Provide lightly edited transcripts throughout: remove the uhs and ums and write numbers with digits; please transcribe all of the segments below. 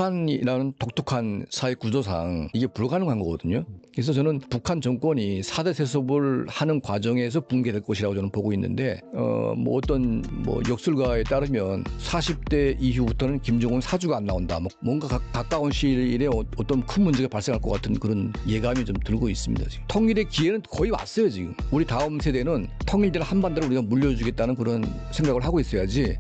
북한이라는 독특한 사회 구조상 이게 불가능한 거거든요. 그래서 저는 북한 정권이 4대 세습을 하는 과정에서 붕괴될 것이라고 저는 보고 있는데 뭐 어떤 역술가에 따르면 40대 이후부터는 김정은 사주가 안 나온다. 뭔가 가까운 시일에 어떤 큰 문제가 발생할 것 같은 그런 예감이 좀 들고 있습니다. 지금. 통일의 기회는 거의 왔어요. 지금. 우리 다음 세대는 통일된 한반도를 우리가 물려주겠다는 그런 생각을 하고 있어야지.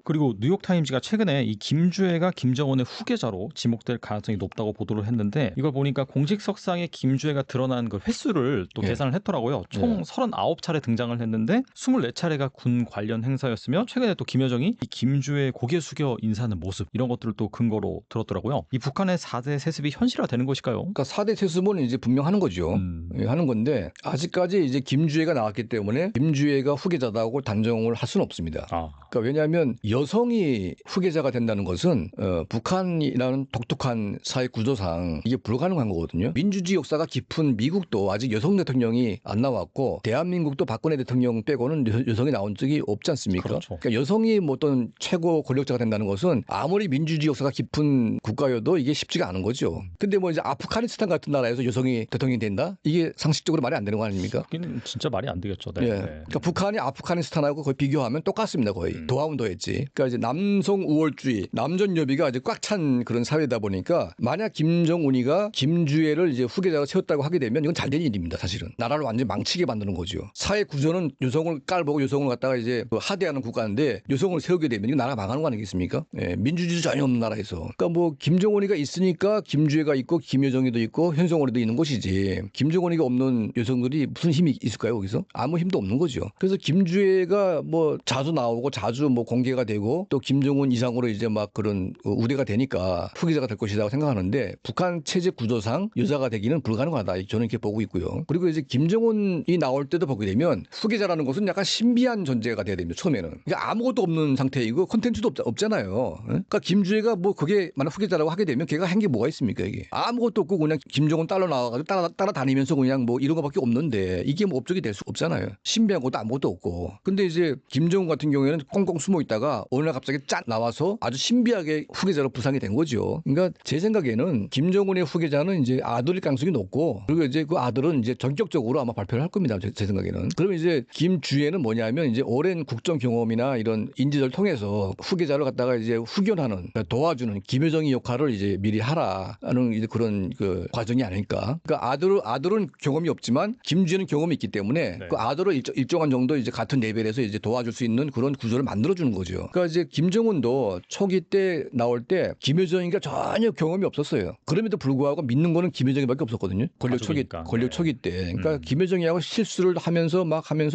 그리고 뉴욕타임즈가 최근에 이 김주애가 김정은의 후계자로 지목될 가능성이 높다고 보도를 했는데 이걸 보니까 공식석상에 김주애가 드러난 그 횟수를 또 계산을 했더라고요. 총 39차례 등장을 했는데 24차례가 군 관련 행사였으며 최근에 또 김여정이 이 김주애 고개 숙여 인사하는 모습 이런 것들을 또 근거로 들었더라고요. 이 북한의 4대 세습이 현실화되는 것일까요? 그러니까 4대 세습은 이제 분명 하는 거죠. 하는 건데 아직까지 이제 김주애가 나왔기 때문에 김주애가 후계자다고 단정을 할 수는 없습니다. 그러니까 왜냐하면 여성이 후계자가 된다는 것은 북한이라는 독특한 사회 구조상 이게 불가능한 거거든요. 민주주의 역사가 깊은 미국도 아직 여성 대통령이 안 나왔고 대한민국도 박근혜 대통령 빼고는 여성이 나온 적이 없지 않습니까? 그렇죠. 그러니까 여성이 뭐 어떤 최고 권력자가 된다는 것은 아무리 민주주의 역사가 깊은 국가여도 이게 쉽지가 않은 거죠. 근데 뭐 이제 아프가니스탄 같은 나라에서 여성이 대통령이 된다? 이게 상식적으로 말이 안 되는 거 아닙니까? 이게 진짜 말이 안 되겠죠. 네. 예. 그러니까 북한이 아프가니스탄하고 거의 비교하면 똑같습니다. 거의. 더하면 더했지. 그러니까 이제 남성 우월주의, 남전 여비가 이제 꽉 찬 그런 사회다 보니까 만약 김정은이가 김주애를 이제 후계자로 세웠다고 하게 되면 이건 잘된 일입니다. 사실은 나라를 완전 망치게 만드는 거죠. 사회 구조는 여성을 깔보고 여성을 갖다가 이제 하대하는 국가인데 여성을 세우게 되면 이거 나라가 망하는 거 아니겠습니까? 예, 민주주의 전혀 없는 나라에서. 그러니까 뭐 김정은이가 있으니까 김주애가 있고 김여정이도 있고 현성월이도 있는 것이지. 김정은이가 없는 여성들이 무슨 힘이 있을까요? 거기서 아무 힘도 없는 거죠. 그래서 김주애가 뭐 자주 나오고 자주 뭐 공개가 되고 또 김정은 이상으로 이제 막 그런 우대가 되니까 후계자가 될 것이라고 생각하는데 북한 체제 구조상 여자가 되기는 불가능하다. 저는 이렇게 보고 있고요. 그리고 이제 김정은이 나올 때도 보게 되면 후계자라는 것은 약간 신비한 존재가 돼야 됩니다. 처음에는. 그러니까 아무것도 없는 상태이고 콘텐츠도 없잖아요. 그러니까 김주애가 뭐 그게 만약 후계자라고 하게 되면 걔가 한 게 뭐가 있습니까 이게. 아무것도 없고 그냥 김정은 딸로 나와가지고 따라다니면서 그냥 뭐 이런 거밖에 없는데 이게 뭐 업적이 될 수 없잖아요. 신비한 것도 아무것도 없고. 근데 이제 김정은 같은 경우에는 꽁꽁 숨어 있다가 어느 날 갑자기 짠 나와서 아주 신비하게 후계자로 부상이 된 거죠. 그러니까 제 생각에는 김정은의 후계자는 이제 아들일 가능성이 높고 그리고 이제 그 아들은 이제 전격적으로 아마 발표를 할 겁니다. 제 생각에는. 그러면 이제 김주애는 뭐냐면 이제 오랜 국정 경험이나 이런 인지를 통해서 후계자를 갖다가 이제 후견하는 그러니까 도와주는 김여정의 역할을 이제 미리 하라는 이제 그런 그 과정이 아닐까. 그러니까 아들은 경험이 없지만 김주애는 경험이 있기 때문에 그 아들을 일정한 정도 이제 같은 레벨에서 이제 도와줄 수 있는 그런 구조를 만들어주는 거죠. 그러니까 이제 김정은도 초기 때 나올 때 김여정이가 전혀 경험이 없었어요. 그럼에도 불구하고 믿는 거는 김여정이밖에 없었거든요. 권력 초기 때. 그러니까 김여정이하고 실수를 하면서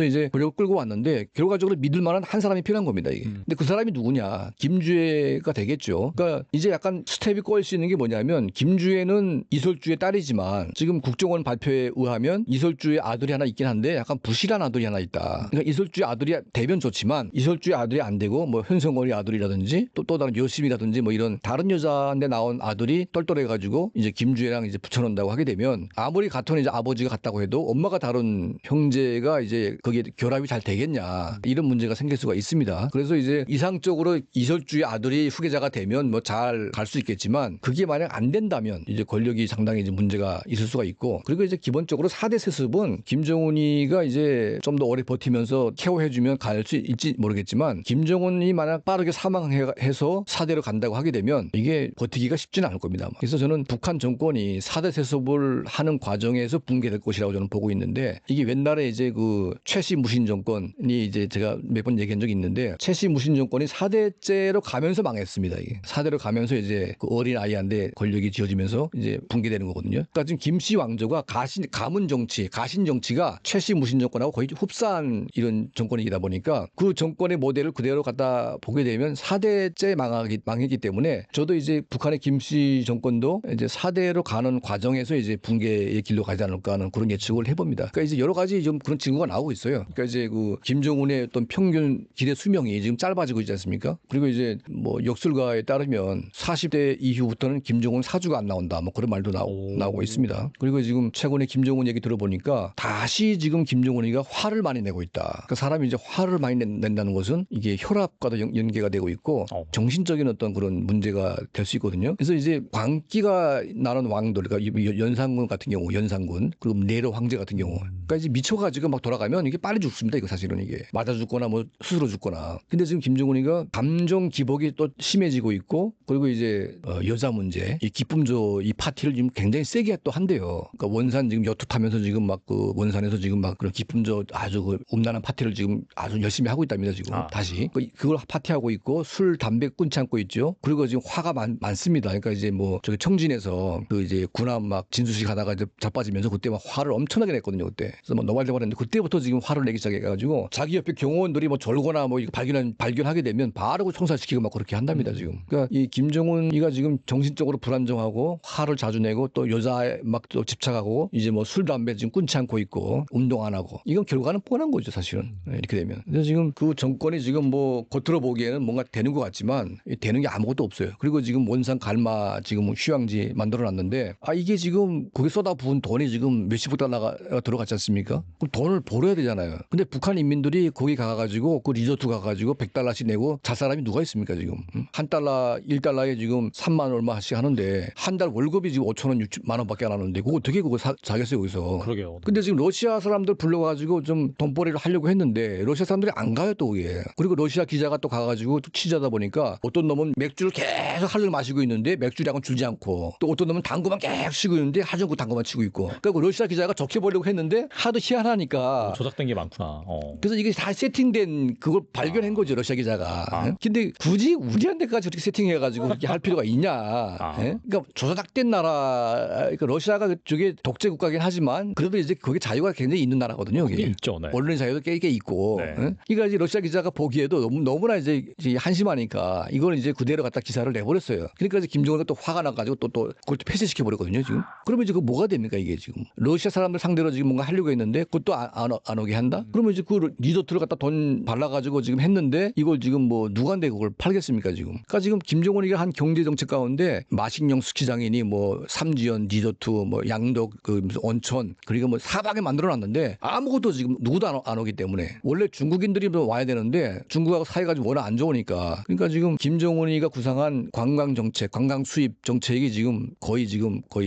이제 권력을 끌고 왔는데 결과적으로 믿을 만한 한 사람이 필요한 겁니다. 이게. 근데 그 사람이 누구냐? 김주애가 되겠죠. 그러니까 이제 약간 스텝이 꼬일 수 있는 게 뭐냐면 김주애는 이설주의 딸이지만 지금 국정원 발표에 의하면 이설주의 아들이 하나 있긴 한데 약간 부실한 아들이 하나 있다. 그러니까 이설주의 아들이 되면 좋지만 이설주의 아들이 안 되고 뭐 현성월이 아들이라든지 또 다른 여심이라든지 뭐 이런 다른 여자한테 나온 아들이 똘똘해가지고 이제 김주애랑 이제 붙여놓는다고 하게 되면 아무리 같은 이제 아버지가 같다고 해도 엄마가 다른 형제가 이제 거기에 결합이 잘 되겠냐 이런 문제가 생길 수가 있습니다. 그래서 이제 이상적으로 이설주의 아들이 후계자가 되면 뭐 잘 갈 수 있겠지만 그게 만약 안 된다면 이제 권력이 상당히 이제 문제가 있을 수가 있고 그리고 이제 기본적으로 4대 세습은 김정은이가 이제 좀 더 오래 버티면서 케어해주면 갈 수 있지 모르겠지만 김정은이 만약 빠르게 사망해서 4대로 간다고 하게 되면 이게 버티기가 쉽지는 않을 겁니다. 그래서 저는 북한 정권이 4대 세습을 하는 과정에서 붕괴될 것이라고 저는 보고 있는데 이게 옛날에 이제 그 최씨 무신 정권이 이제 제가 몇 번 얘기한 적이 있는데 최씨 무신 정권이 4대째로 가면서 망했습니다. 이게 4대로 가면서 이제 그 어린 아이한테 권력이 쥐어지면서 이제 붕괴되는 거거든요. 그러니까 지금 김씨 왕조가 가문 정치, 가신 정치가 최씨 무신 정권하고 거의 흡사한 이런 정권이다 보니까 그 정권의 모델을 그대로 갖다 우리가 보게 되면 4대째 망했기 때문에 저도 이제 북한의 김씨 정권도 이제 4대로 가는 과정에서 이제 붕괴의 길로 가지 않을까 하는 그런 예측을 해봅니다. 그러니까 이제 여러 가지 좀 그런 징후가 나오고 있어요. 그러니까 이제 그 김정은의 어떤 평균 기대 수명이 지금 짧아지고 있지 않습니까? 그리고 이제 뭐 역술가에 따르면 40대 이후부터는 김정은 사주가 안 나온다. 뭐 그런 말도 나오고 있습니다. 그리고 지금 최근에 김정은 얘기 들어보니까 다시 지금 김정은이가 화를 많이 내고 있다. 그러니까 사람이 이제 화를 많이 낸다는 것은 이게 혈압과도 연계가 되고 있고 정신적인 어떤 그런 문제가 될 수 있거든요. 그래서 이제 광기가 나는 왕들, 그러니까 연산군 같은 경우, 연산군 그리고 네로 황제 같은 경우, 그러니까 이제 미쳐가지고 막 돌아가면 이게 빨리 죽습니다. 이거 사실은 이게 맞아 죽거나 뭐 스스로 죽거나. 근데 지금 김정은이가 감정 기복이 또 심해지고 있고, 그리고 이제 여자 문제, 이 기쁨조 이 파티를 지금 굉장히 세게 또 한대요. 그러니까 원산 지금 여투 타면서 지금 막 그 원산에서 지금 막 그런 기쁨조 아주 그 음란한 파티를 지금 아주 열심히 하고 있답니다. 지금 다시 그걸 파티하고 있고 술 담배 끊지 않고 있죠. 그리고 지금 화가 많습니다. 그러니까 이제 뭐 저기 청진에서 그 이제 군함 막 진수식 하다가 이제 자빠지면서 그때 막 화를 엄청나게 냈거든요. 그때. 그래서 뭐 노발대발했는데 그때부터 지금 화를 내기 시작해가지고 자기 옆에 경호원들이 뭐 졸거나 뭐 이거 발견하게 되면 바로 총살시키고 막 그렇게 한답니다. 지금. 그러니까 이 김정은이가 지금 정신적으로 불안정하고 화를 자주 내고 또 여자에 막 또 집착하고 이제 뭐 술 담배 지금 끊지 않고 있고 운동 안 하고 이건 결과는 뻔한 거죠 사실은. 이렇게 되면. 그래서 지금 그 정권이 지금 뭐 겉으로 보기에는 뭔가 되는 것 같지만 되는 게 아무것도 없어요. 그리고 지금 원산 갈마 지금 휴양지 만들어놨는데 이게 지금 거기 쏟아부은 돈이 지금 몇십억 달러가 들어갔지 않습니까? 그럼 돈을 벌어야 되잖아요. 근데 북한 인민들이 거기 가가지고 그 리조트 가가지고 100달러씩 내고 잘 사람이 누가 있습니까 지금? 한 달러 1달러에 지금 3만 얼마씩 하는데 한 달 월급이 지금 5천 원 6만 원밖에 안 하는데 그거 어떻게 그거 자겠어요 거기서? 그러게요. 근데 지금 러시아 사람들 불러가지고 좀 돈벌이를 하려고 했는데 러시아 사람들이 안 가요 또 그게. 그리고 러시아 기자가 또 가가지고 또 취재하다 보니까 어떤 놈은 맥주를 계속 하루를 마시고 있는데 맥주량은 줄지 않고 또 어떤 놈은 당구만 계속 치고 있는데 하정구 당구만 치고 있고. 그리고 러시아 기자가 적혀보려고 했는데 하도 희한하니까 조작된 게 많구나. 그래서 이게 다 세팅된 그걸 발견한 거죠 러시아 기자가. 근데 굳이 우리한테까지 그렇게 세팅해가지고 그렇게 할 필요가 있냐? 그러니까 조작된 나라, 그러니까 러시아가 그쪽에 독재 국가긴 하지만 그래도 이제 거기 자유가 굉장히 있는 나라거든요. 그게 있죠. 네. 언론 자유도 꽤 있고. 네. 그러니까 이제 러시아 기자가 보기에도 너무나 이제 한심하니까 이걸 이제 그대로 갖다 기사를 내버렸어요. 그러니까 이제 김정은가 또 화가 나가지고 또 그걸 또 폐쇄시켜 버렸거든요 지금. 그러면 이제 그 뭐가 됩니까 이게 지금? 러시아 사람들 상대로 지금 뭔가 하려고 했는데 그것도 안 오게 한다? 그러면 이제 그 리조트를 갖다 돈 발라가지고 지금 했는데 이걸 지금 뭐 누구한테 그걸 팔겠습니까 지금? 그러니까 지금 김정은이가 한 경제 정책 가운데 마식령 스키장이니 뭐 삼지연 리조트 뭐 양덕 그 무슨 온천 그리고 뭐 사방에 만들어놨는데 아무것도 지금 누구도 안 오기 때문에 원래 중국인들이 와야 되는데 중국하고 사이가 좀 워낙 안 좋으니까 그러니까 지금 김정은이가 구상한 관광 정책, 관광 수입 정책이 지금 거의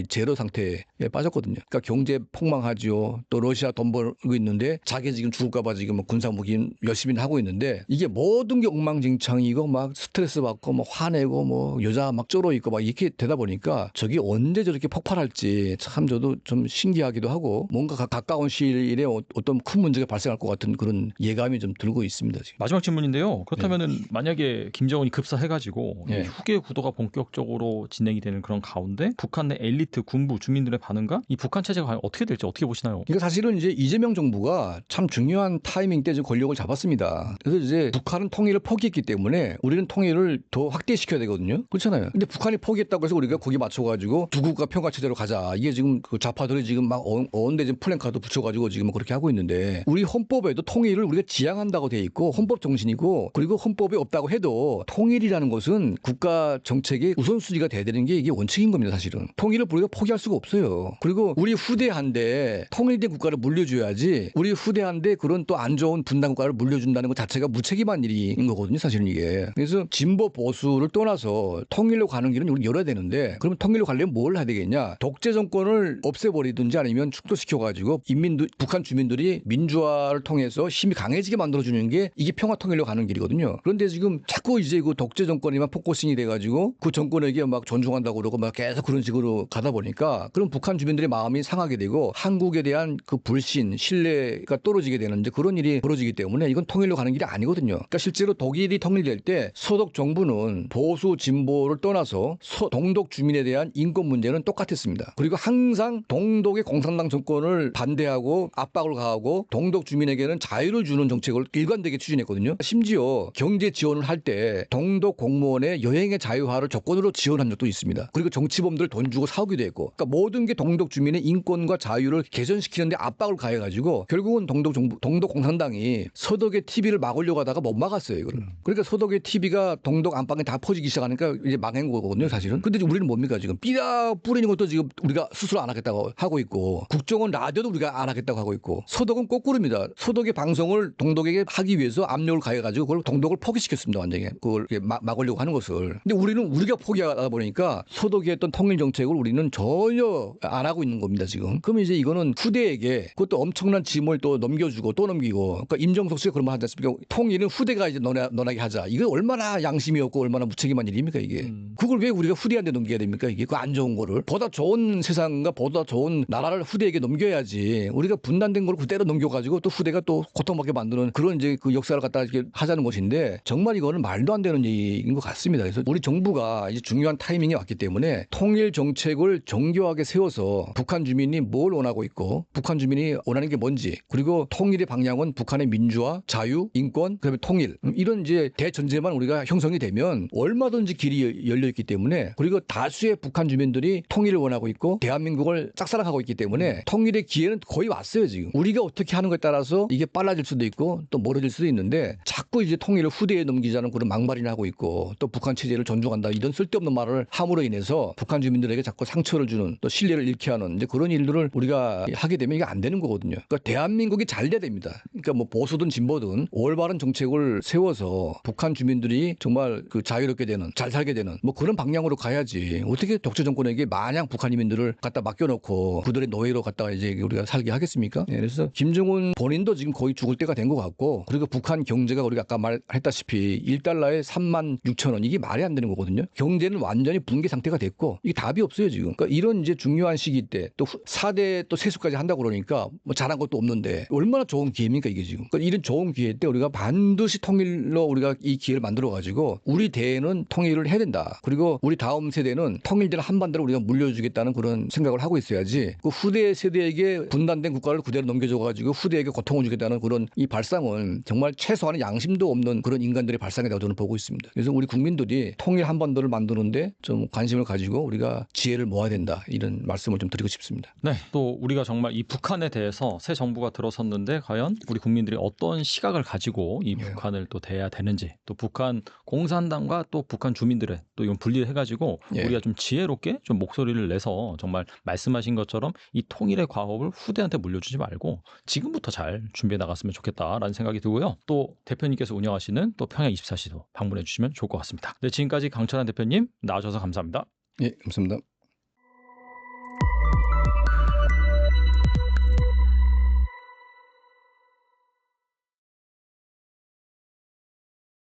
제로 상태에 빠졌거든요. 그러니까 경제 폭망하죠. 또 러시아 돈 벌고 있는데 자기 지금 죽을까봐 지금 뭐 군사무기 열심히 하고 있는데 이게 모든 게 엉망진창이고 막 스트레스 받고 뭐 화내고 뭐 여자 막 쩔어 있고 막 이렇게 되다 보니까 저기 언제 저렇게 폭발할지 참 저도 좀 신기하기도 하고 뭔가 가까운 시일에 어떤 큰 문제가 발생할 것 같은 그런 예감이 좀 들고 있습니다. 지금. 마지막 질문인데요. 그렇다면은 만약에 김정은이 급사해가지고 이 후계 구도가 본격적으로 진행이 되는 그런 가운데 북한 내 엘리트, 군부, 주민들의 반응과 이 북한 체제가 과연 어떻게 될지 어떻게 보시나요? 그러니까 사실은 이제 이재명 정부가 참 중요한 타이밍 때 권력을 잡았습니다. 그래서 이제 북한은 통일을 포기했기 때문에 우리는 통일을 더 확대시켜야 되거든요. 그렇잖아요. 근데 북한이 포기했다고 해서 우리가 거기 맞춰가지고 두 국가 평화 체제로 가자. 이게 지금 그 좌파들이 지금 막 어언데 지금 플랜카드 붙여가지고 지금 그렇게 하고 있는데 우리 헌법에도 통일을 우리가 지향한다고 돼 있고 헌법 정신이고 그리고 헌법에 없다고 해도 통일이라는 것은 국가 정책의 우선순위가 돼야 되는 게 이게 원칙인 겁니다. 사실은 통일을 우리가 포기할 수가 없어요. 그리고 우리 후대한데 통일된 국가를 물려줘야지 우리 후대한데 그런 또 안 좋은 분단 국가를 물려준다는 것 자체가 무책임한 일인 거거든요. 사실은 이게. 그래서 진보 보수를 떠나서 통일로 가는 길은 우리 열어야 되는데 그러면 통일로 가려면 뭘 해야 되겠냐? 독재 정권을 없애버리든지 아니면 축소시켜가지고 북한 주민들이 민주화를 통해서 힘이 강해지게 만들어주는 게 이게 평화 통일로 가는 길이거든요. 그런데 지금 자꾸 이제 그 독재 정권이만 포커싱이 돼가지고 그 정권에게 막 존중한다고 그러고 막 계속 그런 식으로 가다 보니까 그럼 북한 주민들의 마음이 상하게 되고 한국에 대한 그 불신, 신뢰가 떨어지게 되는 이제 그런 일이 벌어지기 때문에 이건 통일로 가는 길이 아니거든요. 그러니까 실제로 독일이 통일될 때 서독 정부는 보수 진보를 떠나서 동독 주민에 대한 인권 문제는 똑같았습니다. 그리고 항상 동독의 공산당 정권을 반대하고 압박을 가하고 동독 주민에게는 자유를 주는 정책을 일관되게 추진했거든요. 심지어 경제 지원을 할 때 동독 공무원의 여행의 자유화를 조건으로 지원한 적도 있습니다. 그리고 정치범들 돈 주고 사오기도 했고, 그러니까 모든 게 동독 주민의 인권과 자유를 개선시키는데 압박을 가해가지고 결국은 동독 공산당이 서독의 TV를 막으려고 하다가 못 막았어요. 이거를. 그러니까 서독의 TV가 동독 안방에 다 퍼지기 시작하니까 이제 망한 거거든요, 사실은. 근데 우리는 뭡니까 지금 삐라 뿌리는 것도 지금 우리가 스스로 안 하겠다고 하고 있고, 국정원 라디오도 우리가 안 하겠다고 하고 있고, 서독은 거꾸로입니다. 서독의 방송을 동독에게 하기 위해서 압력을 가해가지고 그걸 동독을 포기시켰습니다, 완전히. 그걸 막으려고 하는 것을. 근데 우리는 우리가 포기하다 보니까 서독이 했던 통일 정책을 우리는 전혀 안 하고 있는 겁니다, 지금. 그러면 이제 이거는 후대에게 그것도 엄청난 짐을 또 넘겨주고 또 넘기고, 그러니까 임정석 씨가 그런 말 하지 않습니까? 통일은 후대가 이제 너나게 하자. 이거 얼마나 양심이 없고 얼마나 무책임한 일입니까, 이게. 그걸 왜 우리가 후대한테 넘겨야 됩니까, 이게. 그 안 좋은 거를. 보다 좋은 세상과 보다 좋은 나라를 후대에게 넘겨야지. 우리가 분단된 걸 그대로 넘겨가지고 또 후대가 또 고통받게 만드는 그런 이제 그 역사를 갖다 이렇게 하자는 것인데, 정말 이거는 말도 안 되는 얘기인 것 같습니다. 그래서 우리 정부가 이제 중요한 타이밍이 왔기 때문에 통일 정책을 정교하게 세워서 북한 주민이 뭘 원하고 있고 북한 주민이 원하는 게 뭔지, 그리고 통일의 방향은 북한의 민주화, 자유, 인권, 그다음에 통일, 이런 이제 대전제만 우리가 형성이 되면 얼마든지 길이 열려 있기 때문에, 그리고 다수의 북한 주민들이 통일을 원하고 있고 대한민국을 짝사랑하고 있기 때문에 통일의 기회는 거의 왔어요, 지금. 우리가 어떻게 하는 것에 따라서 이게 빨라질 수도 있고 또 멀어질 수도 있는데, 자꾸 이제 통일을 후대에 넘기자는 그런 막말이나 하고 있고 또 북한 체제를 존중한다 이런 쓸데없는 말을 함으로 인해서 북한 주민들에게 자꾸 상처를 주는, 또 신뢰를 잃게 하는 이제 그런 일들을 우리가 하게 되면 이게 안 되는 거거든요. 그러니까 대한민국이 잘 돼야 됩니다. 그러니까 뭐 보수든 진보든 올바른 정책을 세워서 북한 주민들이 정말 그 자유롭게 되는, 잘 살게 되는 뭐 그런 방향으로 가야지. 어떻게 독재 정권에게 마냥 북한 이민들을 갖다 맡겨놓고 그들의 노예로 갖다가 이제 우리가 살게 하겠습니까? 예, 그래서 김정은 본인도 지금 거의 죽을 때가 된 것 같고, 그리고 북한 경제가 우리가 아까 말했다시피 1달러에 36,000원, 이게 말이 안 되는 거거든요. 경제는 완전히 붕괴 상태가 됐고 이게 답이 없어요, 지금. 그러니까 이런 이제 중요한 시기 때 또 4대 또 세수까지 한다고 그러니까 뭐 잘한 것도 없는데 얼마나 좋은 기회입니까, 이게 지금. 그러니까 이런 좋은 기회 때 우리가 반드시 통일로 우리가 이 기회를 만들어 가지고 우리 대에는 통일을 해야 된다. 그리고 우리 다음 세대는 통일된 한반도를 우리가 물려주겠다는 그런 생각을 하고 있어야지, 그 후대 세대에게 분단된 국가를 그대로 넘겨줘 가지고 후대에게 고통을 주겠다는 그런 이 발상은 정말 최소한의 양심도 없는 그런 인간들의 발상이라고 저는 보고 있습니다. 그래서 우리 국민들이 통일 한반도를 만드는데 좀 관심을 가지고 우리가 지혜를 모아야 된다, 이런 말씀을 좀 드리고 싶습니다. 네, 또 우리가 정말 이 북한에 대해서 새 정부가 들어섰는데 과연 우리 국민들이 어떤 시각을 가지고 이 북한을 또 대해야 되는지, 또 북한 공산당과 또 북한 주민들의 또 이건 분리를 해가지고 우리가 좀 지혜롭게 좀 목소리를 내서 정말 말씀하신 것처럼 이 통일의 과업을 후대한테 물려주지 말고 지금부터 잘 준비해 나갔으면 좋겠다라는 생각이 들고요. 또 대표님께서 운영하시는 또 평양24시도 방문해 주시면 좋을 것 같습니다. 네, 지금까지 강철한 대표님 나와주셔서 감사합니다. 예, 감사합니다.